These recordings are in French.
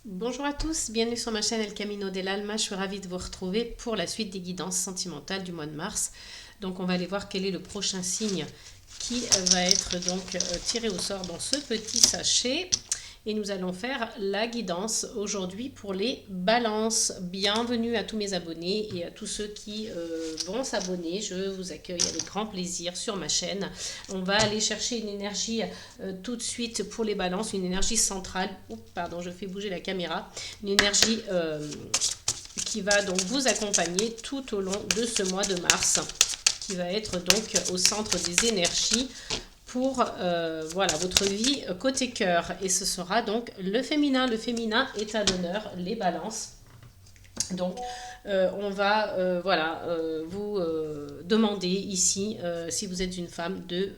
Bonjour à tous, bienvenue sur ma chaîne El Camino del Alma. Je suis ravie de vous retrouver pour la suite des guidances sentimentales du mois de mars. Donc on va aller voir quel est le prochain signe qui va être donc tiré au sort dans ce petit sachet. Et nous allons faire la guidance aujourd'hui pour les balances. Bienvenue à tous mes abonnés et à tous ceux qui vont s'abonner. Je vous accueille avec grand plaisir sur ma chaîne. On va aller chercher une énergie tout de suite pour les balances, une énergie centrale. Oups, pardon, je fais bouger la caméra. Une énergie qui va donc vous accompagner tout au long de ce mois de mars, qui va être donc au centre des énergies pour voilà, votre vie côté cœur. Et ce sera donc le féminin. Le féminin est à l'honneur, les balances. Donc, on va voilà, vous demander ici, si vous êtes une femme, de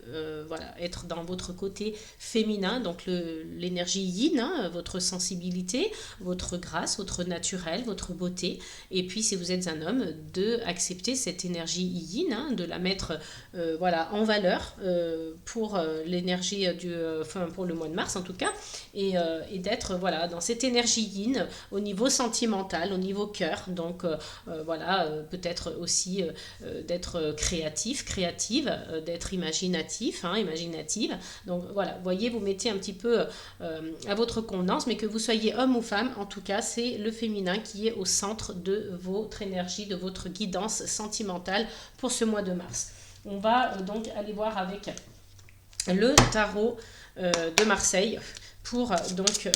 voilà, être dans votre côté féminin, donc l'énergie yin, hein, votre sensibilité, votre grâce, votre naturel, votre beauté. Et puis, si vous êtes un homme, de accepter cette énergie yin, hein, de la mettre voilà, en valeur pour l'énergie enfin, pour le mois de mars en tout cas, et d'être voilà, dans cette énergie yin au niveau sentimental, au niveau cœur. Donc voilà, peut-être aussi d'être créatif, créative, d'être imaginatif, hein, imaginative. Donc voilà, vous voyez, vous mettez un petit peu à votre convenance, mais que vous soyez homme ou femme, en tout cas, c'est le féminin qui est au centre de votre énergie, de votre guidance sentimentale pour ce mois de mars. On va donc aller voir avec le tarot de Marseille pour donc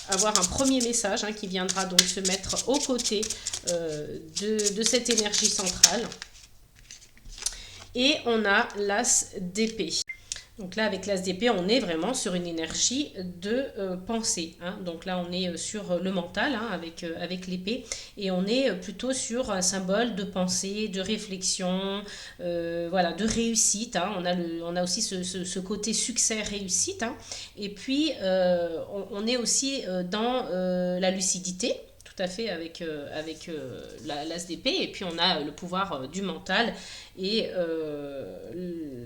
avoir un premier message, hein, qui viendra donc se mettre aux côtés de cette énergie centrale. Et on a l'as d'épée. Donc là, avec l'as d'épée, on est vraiment sur une énergie de pensée, hein. Donc là, on est sur le mental, hein, avec l'épée. Et on est plutôt sur un symbole de pensée, de réflexion, voilà, de réussite, hein. On a aussi ce côté succès-réussite, hein. Et puis, on est aussi dans la lucidité. Tout à fait, avec l'as d'épée. Et puis on a le pouvoir du mental et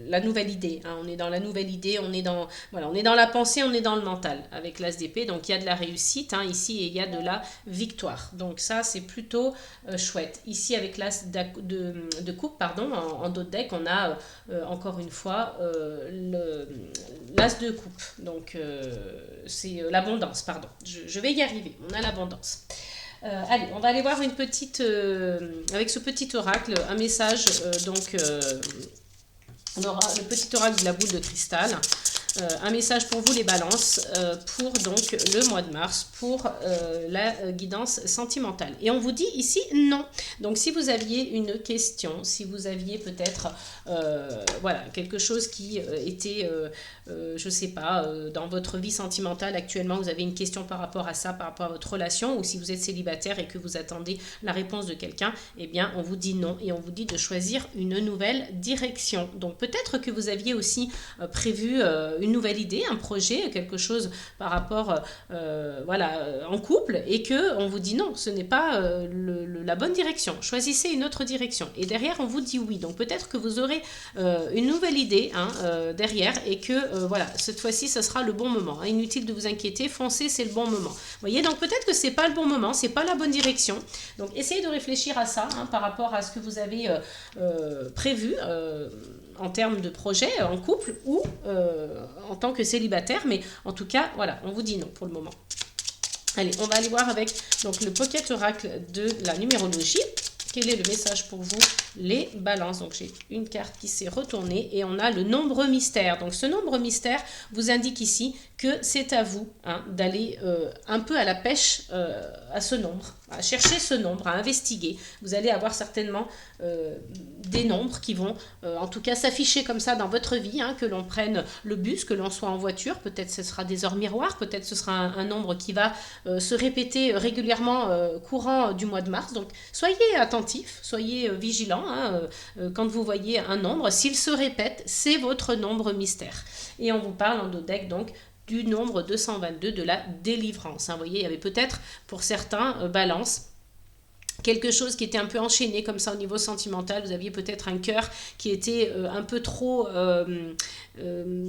la nouvelle idée, hein. On est dans la nouvelle idée, voilà, on est dans la pensée, on est dans le mental avec l'as d'épée. Donc il y a de la réussite, hein, ici, et il y a de la victoire. Donc ça, c'est plutôt chouette. Ici, avec l'as de coupe, pardon, en dos de deck, on a encore une fois l'as de coupe. Donc c'est l'abondance, pardon. Je vais y arriver. On a l'abondance. Allez, on va aller voir une petite, avec ce petit oracle, un message, donc le petit oracle de la boule de cristal. Un message pour vous les balances, pour donc le mois de mars, pour la guidance sentimentale. Et on vous dit ici non. Donc si vous aviez une question, si vous aviez peut-être voilà, quelque chose qui était, je sais pas, dans votre vie sentimentale actuellement, vous avez une question par rapport à ça, par rapport à votre relation, ou si vous êtes célibataire et que vous attendez la réponse de quelqu'un, eh bien on vous dit non et on vous dit de choisir une nouvelle direction. Donc peut-être que vous aviez aussi prévu une nouvelle idée, un projet, quelque chose par rapport voilà, en couple, et que on vous dit non, ce n'est pas la bonne direction, choisissez une autre direction. Et derrière on vous dit oui. Donc peut-être que vous aurez une nouvelle idée, hein, derrière, et que voilà, cette fois-ci ce sera le bon moment, hein. Inutile de vous inquiéter, foncez, c'est le bon moment. Vous voyez, donc peut-être que c'est pas le bon moment, c'est pas la bonne direction. Donc essayez de réfléchir à ça, hein, par rapport à ce que vous avez prévu en termes de projet en couple ou en tant que célibataire, mais en tout cas, voilà, on vous dit non pour le moment. Allez, on va aller voir avec donc le Pocket Oracle de la numérologie. Quel est le message pour vous, les balances? Donc j'ai une carte qui s'est retournée et on a le nombre mystère. Donc ce nombre mystère vous indique ici que c'est à vous, hein, d'aller un peu à la pêche à ce nombre, à chercher ce nombre, à investiguer. Vous allez avoir certainement des nombres qui vont en tout cas s'afficher comme ça dans votre vie, hein, que l'on prenne le bus, que l'on soit en voiture, peut-être ce sera des heures miroirs, peut-être ce sera un nombre qui va se répéter régulièrement courant du mois de mars. Donc soyez attentifs, soyez vigilants, hein, quand vous voyez un nombre, s'il se répète, c'est votre nombre mystère. Et on vous parle en dodeck donc du nombre 222 de la délivrance, hein. Vous voyez, il y avait peut-être pour certains balance quelque chose qui était un peu enchaîné comme ça au niveau sentimental. Vous aviez peut-être un cœur qui était un peu trop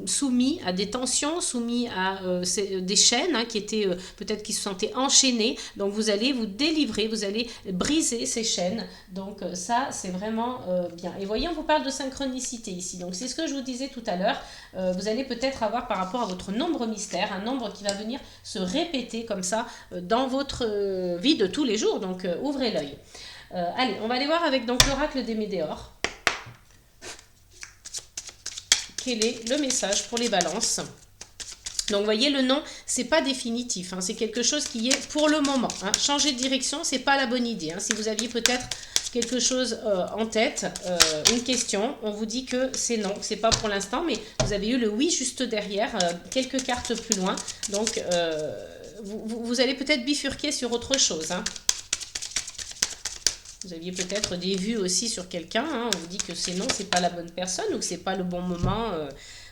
soumis à des tensions, soumis à des chaînes hein, qui étaient peut-être qui se sentaient enchaînées. Donc vous allez vous délivrer, vous allez briser ces chaînes. Donc ça c'est vraiment bien. Et voyez, on vous parle de synchronicité ici. Donc c'est ce que je vous disais tout à l'heure. Vous allez peut-être avoir par rapport à votre nombre mystère, un nombre qui va venir se répéter comme ça dans votre vie de tous les jours. Donc ouvrez l'œil. Allez, on va aller voir avec donc l'oracle des Médéors. Quel est le message pour les balances? Donc, vous voyez, le non, c'est pas définitif. Hein, c'est quelque chose qui est pour le moment. Hein. Changer de direction, c'est pas la bonne idée. Hein. Si vous aviez peut-être quelque chose en tête, une question, on vous dit que c'est non, c'est pas pour l'instant, mais vous avez eu le oui juste derrière, quelques cartes plus loin. Donc, vous allez peut-être bifurquer sur autre chose. Hein. Vous aviez peut-être des vues aussi sur quelqu'un, hein, on vous dit que c'est non, c'est pas la bonne personne ou que c'est pas le bon moment.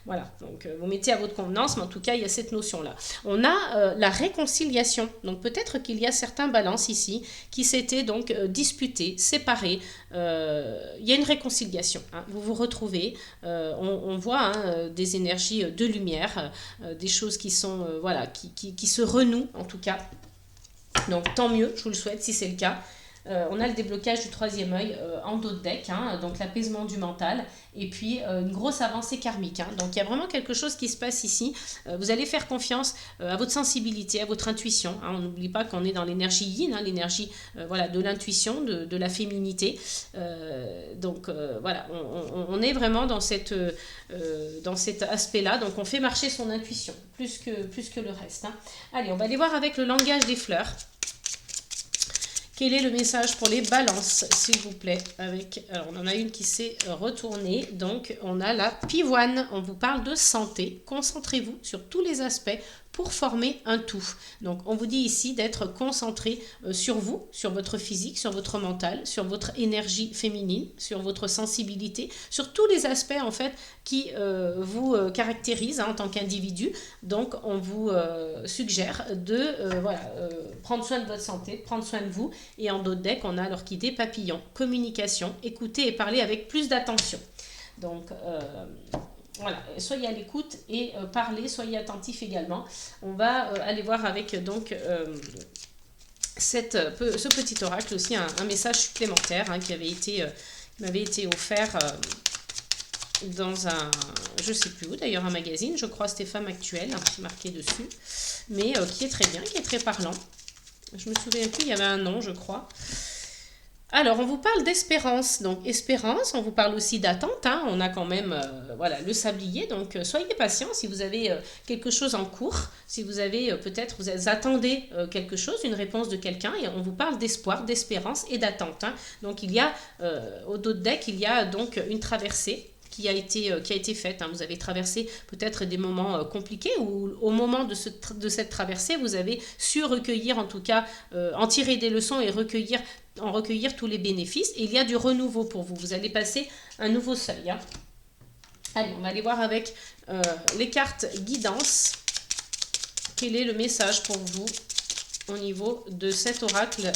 Voilà, donc vous mettez à votre convenance, mais en tout cas, il y a cette notion-là. On a la réconciliation. Donc peut-être qu'il y a certains balances ici qui s'étaient donc disputés, séparés. Il y a une réconciliation. Hein. Vous vous retrouvez. On voit hein, des énergies de lumière, des choses qui sont, voilà, qui se renouent en tout cas. Donc tant mieux, je vous le souhaite si c'est le cas. On a le déblocage du troisième œil en dos de deck, hein, donc l'apaisement du mental, et puis une grosse avancée karmique. Hein. Donc il y a vraiment quelque chose qui se passe ici. Vous allez faire confiance à votre sensibilité, à votre intuition. Hein. On n'oublie pas qu'on est dans l'énergie yin, hein, l'énergie voilà, de l'intuition, de la féminité. Donc voilà, on est vraiment dans cet aspect-là. Donc on fait marcher son intuition, plus que le reste. Hein. Allez, on va aller voir avec le langage des fleurs. Quel est le message pour les balances, s'il vous plaît? Alors, on en a une qui s'est retournée. Donc, on a la pivoine. On vous parle de santé. Concentrez-vous sur tous les aspects pour former un tout. Donc, on vous dit ici d'être concentré sur vous, sur votre physique, sur votre mental, sur votre énergie féminine, sur votre sensibilité, sur tous les aspects, en fait, qui vous caractérisent hein, en tant qu'individu. Donc, on vous suggère de prendre soin de votre santé, de prendre soin de vous. Et en dos de deck, on a l'orchidée papillon, communication, écouter et parler avec plus d'attention. Donc, voilà, soyez à l'écoute et parlez, soyez attentifs également. On va aller voir avec donc ce petit oracle aussi, un message supplémentaire hein, qui m'avait été offert dans un, je sais plus où d'ailleurs, un magazine, je crois c'était Femme Actuelle, hein, qui est marqué dessus, mais qui est très bien, qui est très parlant. Je me souviens plus, il y avait un nom, je crois. Alors, on vous parle d'espérance. Donc, espérance, on vous parle aussi d'attente. Hein. On a quand même voilà, le sablier. Donc, soyez patient si vous avez quelque chose en cours. Si vous avez peut-être, vous attendez quelque chose, une réponse de quelqu'un. Et on vous parle d'espoir, d'espérance et d'attente. Hein. Donc, il y a, au dos de deck, il y a donc une traversée qui a été faite. Hein. Vous avez traversé peut-être des moments compliqués ou au moment de cette traversée, vous avez su recueillir, en tout cas, en tirer des leçons et en recueillir tous les bénéfices. Et il y a du renouveau pour vous. Vous allez passer un nouveau seuil. Hein. Allez, on va aller voir avec les cartes guidance. Quel est le message pour vous au niveau de cet oracle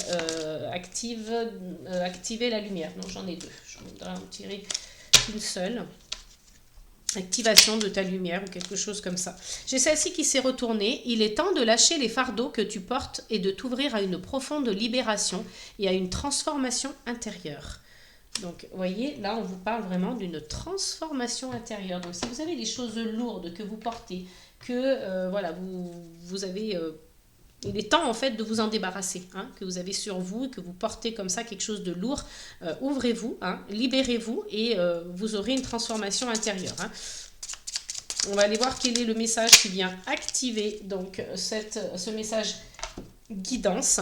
activer la lumière? Non, j'en ai deux. Je voudrais en tirer une seule. Activation de ta lumière ou quelque chose comme ça. J'ai celle-ci qui s'est retournée. Il est temps de lâcher les fardeaux que tu portes et de t'ouvrir à une profonde libération et à une transformation intérieure. Donc, vous voyez, là, on vous parle vraiment d'une transformation intérieure. Donc, si vous avez des choses lourdes que vous portez, que voilà, vous avez... il est temps en fait de vous en débarrasser, hein, que vous avez sur vous, que vous portez comme ça quelque chose de lourd. Ouvrez-vous, hein, libérez-vous et vous aurez une transformation intérieure. Hein. On va aller voir quel est le message qui vient activer donc ce message guidance.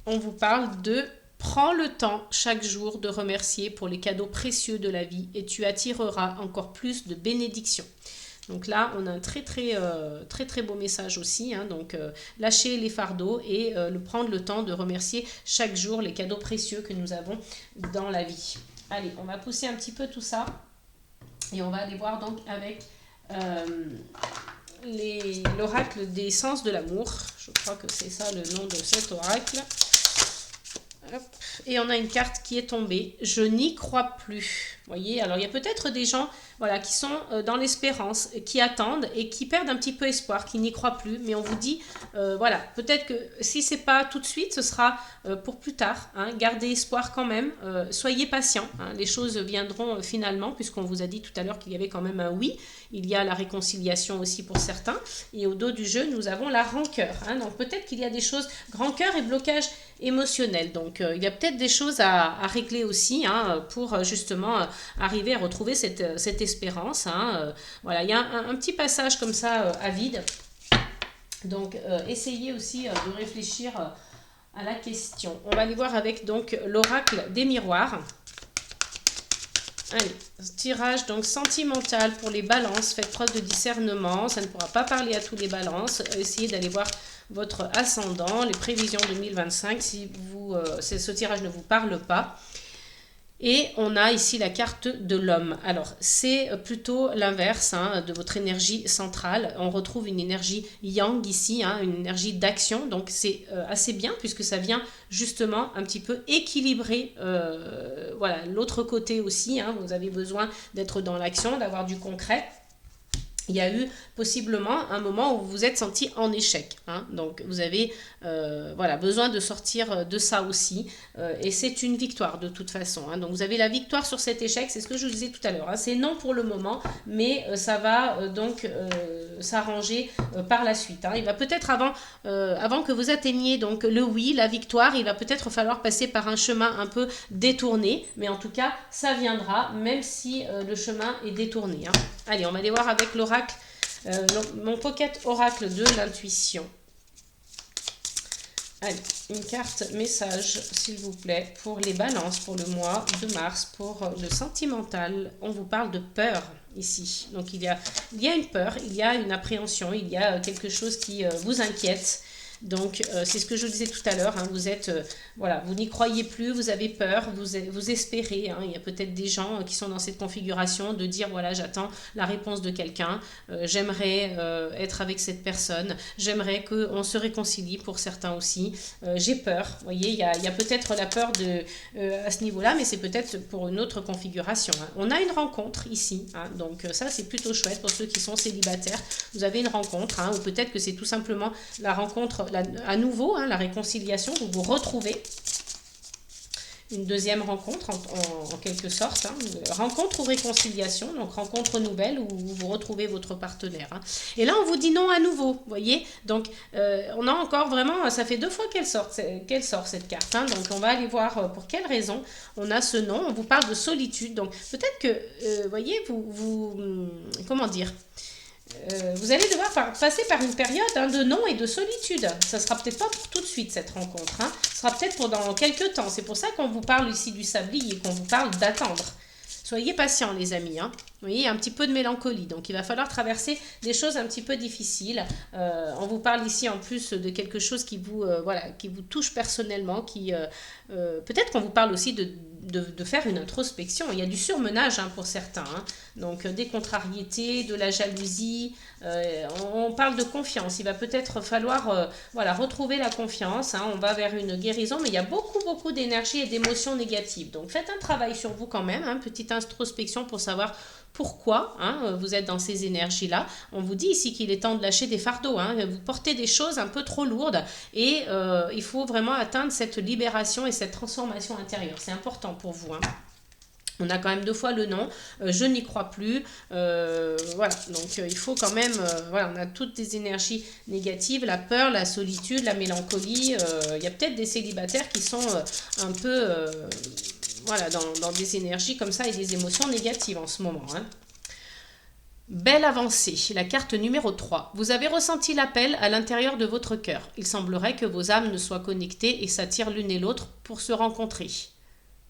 On vous parle de prends le temps chaque jour de remercier pour les cadeaux précieux de la vie et tu attireras encore plus de bénédictions. Donc là, on a un très beau message aussi. Hein, donc, lâcher les fardeaux et prendre le temps de remercier chaque jour les cadeaux précieux que nous avons dans la vie. Allez, on va pousser un petit peu tout ça. Et on va aller voir donc avec l'oracle des sens de l'amour. Je crois que c'est ça le nom de cet oracle. Hop. Et on a une carte qui est tombée. Je n'y crois plus. Vous voyez, alors il y a peut-être des gens voilà, qui sont dans l'espérance, qui attendent et qui perdent un petit peu espoir, qui n'y croient plus. Mais on vous dit, voilà, peut-être que si ce n'est pas tout de suite, ce sera pour plus tard. Hein. Gardez espoir quand même. Soyez patient. Hein. Les choses viendront finalement, puisqu'on vous a dit tout à l'heure qu'il y avait quand même un oui. Il y a la réconciliation aussi pour certains. Et au dos du jeu, nous avons la rancœur. Hein. Donc peut-être qu'il y a des choses, rancœur et blocage émotionnel. Donc il y a peut-être des choses à régler aussi hein, pour justement arriver à retrouver cette espérance. Hein. Voilà, il y a un petit passage comme ça à vide. Donc essayez aussi de réfléchir à la question. On va aller voir avec donc l'oracle des miroirs. Allez, tirage donc sentimental pour les balances, faites preuve de discernement, ça ne pourra pas parler à tous les balances, essayez d'aller voir votre ascendant, les prévisions 2025 si ce tirage ne vous parle pas. Et on a ici la carte de l'homme. Alors, c'est plutôt l'inverse hein, de votre énergie centrale. On retrouve une énergie yang ici, hein, une énergie d'action. Donc, c'est assez bien puisque ça vient justement un petit peu équilibrer voilà, l'autre côté aussi. Hein. Vous avez besoin d'être dans l'action, d'avoir du concret. Il y a eu possiblement un moment où vous vous êtes senti en échec. Hein. Donc, vous avez voilà, besoin de sortir de ça aussi. Et c'est une victoire de toute façon. Hein. Donc, vous avez la victoire sur cet échec. C'est ce que je vous disais tout à l'heure. Hein. C'est non pour le moment, mais ça va donc s'arranger par la suite. Hein. Il va peut-être avant que vous atteigniez donc, le oui, la victoire, il va peut-être falloir passer par un chemin un peu détourné. Mais en tout cas, ça viendra, même si le chemin est détourné. Hein. Allez, on va aller voir avec l'oracle. Mon pocket oracle de l'intuition. Allez, une carte message, s'il vous plaît, pour les balances, pour le mois de mars, pour le sentimental. On vous parle de peur ici. Donc, il y a une peur, il y a une appréhension, il y a quelque chose qui vous inquiète. Donc, c'est ce que je vous disais tout à l'heure, hein, vous êtes, voilà, vous n'y croyez plus, vous avez peur, vous espérez, hein, il y a peut-être des gens qui sont dans cette configuration de dire, voilà, j'attends la réponse de quelqu'un, j'aimerais être avec cette personne, j'aimerais qu'on se réconcilie pour certains aussi, j'ai peur, vous voyez, il y a peut-être la peur à ce niveau-là, mais c'est peut-être pour une autre configuration. Hein. On a une rencontre ici, hein, donc ça c'est plutôt chouette pour ceux qui sont célibataires, vous avez une rencontre, hein, ou peut-être que c'est tout simplement la rencontre à nouveau, hein, la réconciliation, vous vous retrouvez. Une deuxième rencontre en quelque sorte. Hein. Rencontre ou réconciliation, donc rencontre nouvelle où vous retrouvez votre partenaire. Hein. Et là, on vous dit non à nouveau, vous voyez. Donc, on a encore vraiment, ça fait 2 fois qu'elle sort cette carte. Hein. Donc, on va aller voir pour quelle raison on a ce non. On vous parle de solitude. Donc, peut-être que, vous voyez, comment dire, vous allez devoir passer par une période hein, de non et de solitude. Ça ne sera peut-être pas pour tout de suite cette rencontre. Hein. Ce sera peut-être pendant quelques temps. C'est pour ça qu'on vous parle ici du sablier, qu'on vous parle d'attendre. Soyez patients les amis. Hein. Vous voyez, il y a un petit peu de mélancolie. Donc il va falloir traverser des choses un petit peu difficiles. On vous parle ici en plus de quelque chose qui vous, voilà, qui vous touche personnellement. Peut-être qu'on vous parle aussi de faire une introspection. Il y a du surmenage hein, pour certains. Hein. Donc des contrariétés, de la jalousie. On parle de confiance. Il va peut-être falloir voilà, retrouver la confiance. Hein. On va vers une guérison, mais il y a beaucoup d'énergie et d'émotions négatives. Donc faites un travail sur vous quand même. Hein, petite introspection pour savoir pourquoi hein, vous êtes dans ces énergies-là. On vous dit ici qu'il est temps de lâcher des fardeaux. Hein. Vous portez des choses un peu trop lourdes et il faut vraiment atteindre cette libération et cette transformation intérieure. C'est important pour vous. Hein. On a quand même 2 fois le non, je n'y crois plus, voilà, donc il faut quand même, voilà, on a toutes des énergies négatives, la peur, la solitude, la mélancolie, il y a peut-être des célibataires qui sont un peu, voilà, dans des énergies comme ça et des émotions négatives en ce moment, hein. Belle avancée, la carte numéro 3. Vous avez ressenti l'appel à l'intérieur de votre cœur. Il semblerait que vos âmes ne soient connectées et s'attirent l'une et l'autre pour se rencontrer.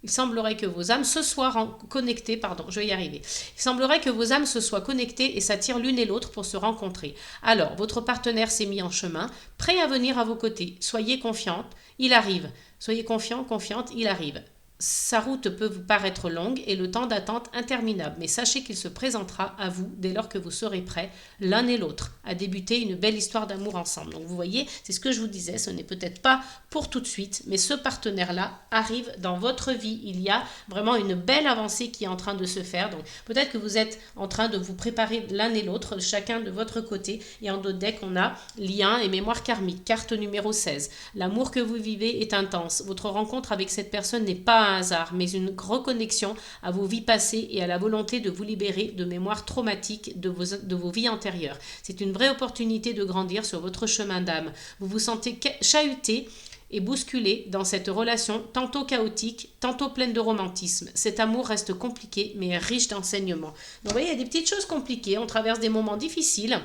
Il semblerait que vos âmes se soient connectées, pardon, je vais y arriver. Il semblerait que vos âmes se soient connectées et s'attirent l'une et l'autre pour se rencontrer. Alors, votre partenaire s'est mis en chemin, prêt à venir à vos côtés. Soyez confiante, il arrive. Soyez confiant, confiante, il arrive. Sa route peut vous paraître longue et le temps d'attente interminable, mais sachez qu'il se présentera à vous dès lors que vous serez prêts, l'un et l'autre, à débuter une belle histoire d'amour ensemble. Donc vous voyez, c'est ce que je vous disais, ce n'est peut-être pas pour tout de suite, mais ce partenaire-là arrive dans votre vie. Il y a vraiment une belle avancée qui est en train de se faire. Donc peut-être que vous êtes en train de vous préparer l'un et l'autre, chacun de votre côté. Et en d'autres decks, on a lien et mémoire karmique, carte numéro 16. L'amour que vous vivez est intense. Votre rencontre avec cette personne n'est pas un hasard, mais une reconnexion à vos vies passées et à la volonté de vous libérer de mémoires traumatiques de vos vies antérieures. C'est une vraie opportunité de grandir sur votre chemin d'âme. Vous vous sentez chahuté et bousculé dans cette relation tantôt chaotique, tantôt pleine de romantisme. Cet amour reste compliqué mais riche d'enseignements. Donc vous voyez, il y a des petites choses compliquées, on traverse des moments difficiles.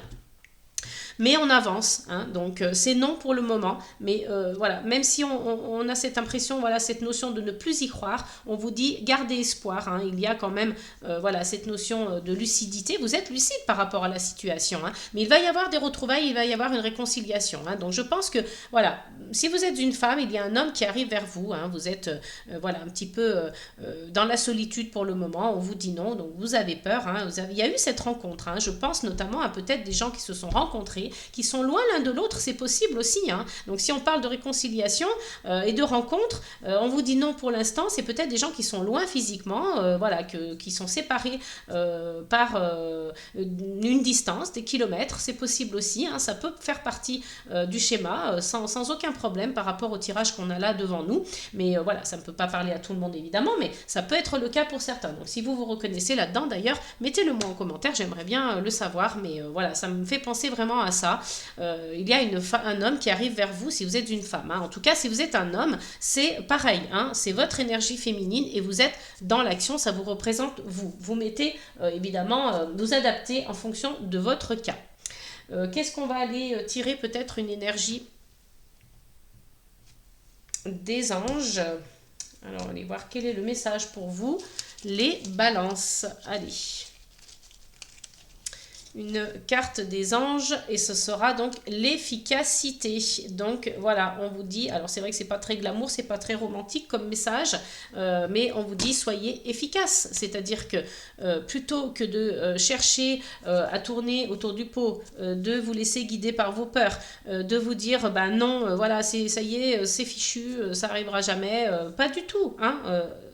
Mais on avance, hein, donc c'est non pour le moment, mais voilà, même si on a cette impression, voilà, cette notion de ne plus y croire, on vous dit gardez espoir, hein, il y a quand même voilà, cette notion de lucidité, vous êtes lucide par rapport à la situation, hein, mais il va y avoir des retrouvailles, il va y avoir une réconciliation, hein, donc je pense que voilà, si vous êtes une femme, il y a un homme qui arrive vers vous, hein, vous êtes voilà, un petit peu dans la solitude pour le moment, on vous dit non, donc vous avez peur, hein, il y a eu cette rencontre, hein, je pense notamment à peut-être des gens qui se sont rencontrés, qui sont loin l'un de l'autre, c'est possible aussi, hein. Donc si on parle de réconciliation et de rencontre, on vous dit non pour l'instant, c'est peut-être des gens qui sont loin physiquement, voilà, qui sont séparés par une distance, des kilomètres, c'est possible aussi, hein. Ça peut faire partie du schéma sans aucun problème par rapport au tirage qu'on a là devant nous, mais voilà, ça ne peut pas parler à tout le monde évidemment, mais ça peut être le cas pour certains. Donc si vous vous reconnaissez là-dedans d'ailleurs, mettez-le moi en commentaire, j'aimerais bien le savoir, mais voilà, ça me fait penser vraiment à ça. Il y a un homme qui arrive vers vous si vous êtes une femme, hein. En tout cas si vous êtes un homme, c'est pareil, hein. C'est votre énergie féminine et vous êtes dans l'action, ça vous représente vous mettez évidemment, vous adaptez en fonction de votre cas. Qu'est-ce qu'on va aller tirer? Peut-être une énergie des anges. Alors on va aller voir quel est le message pour vous, les balances. Allez, une carte des anges et ce sera donc l'efficacité. Donc voilà, on vous dit, alors c'est vrai que c'est pas très glamour, c'est pas très romantique comme message, mais on vous dit soyez efficace, c'est-à-dire que plutôt que de chercher à tourner autour du pot, de vous laisser guider par vos peurs, de vous dire bah non, voilà, ça y est, c'est fichu, ça arrivera jamais, pas du tout, hein.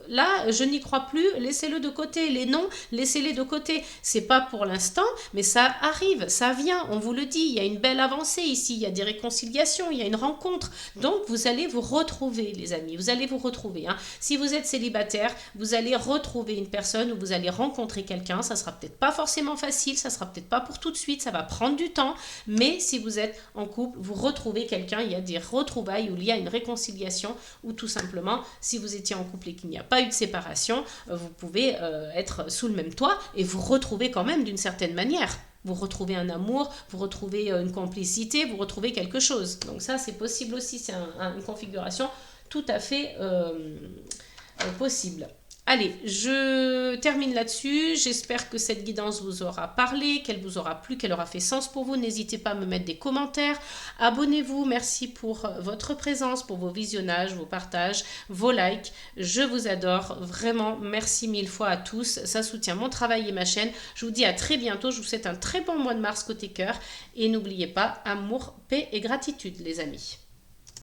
Là, je n'y crois plus, laissez-le de côté. Les noms, laissez-les de côté. C'est pas pour l'instant, mais ça arrive, ça vient, on vous le dit. Il y a une belle avancée ici, il y a des réconciliations, il y a une rencontre. Donc, vous allez vous retrouver, les amis, vous allez vous retrouver, hein. Si vous êtes célibataire, vous allez retrouver une personne ou vous allez rencontrer quelqu'un. Ça sera peut-être pas forcément facile, ça sera peut-être pas pour tout de suite, ça va prendre du temps. Mais si vous êtes en couple, vous retrouvez quelqu'un, il y a des retrouvailles où il y a une réconciliation ou tout simplement, si vous étiez en couple et qu'il n'y a pas eu de séparation, vous pouvez être sous le même toit et vous retrouver quand même d'une certaine manière. Vous retrouvez un amour, vous retrouvez une complicité, vous retrouvez quelque chose. Donc ça, c'est possible aussi, c'est une configuration tout à fait possible. Allez, je termine là-dessus. J'espère que cette guidance vous aura parlé, qu'elle vous aura plu, qu'elle aura fait sens pour vous. N'hésitez pas à me mettre des commentaires. Abonnez-vous. Merci pour votre présence, pour vos visionnages, vos partages, vos likes. Je vous adore. Vraiment, merci mille fois à tous. Ça soutient mon travail et ma chaîne. Je vous dis à très bientôt. Je vous souhaite un très bon mois de mars côté cœur. Et n'oubliez pas, amour, paix et gratitude, les amis.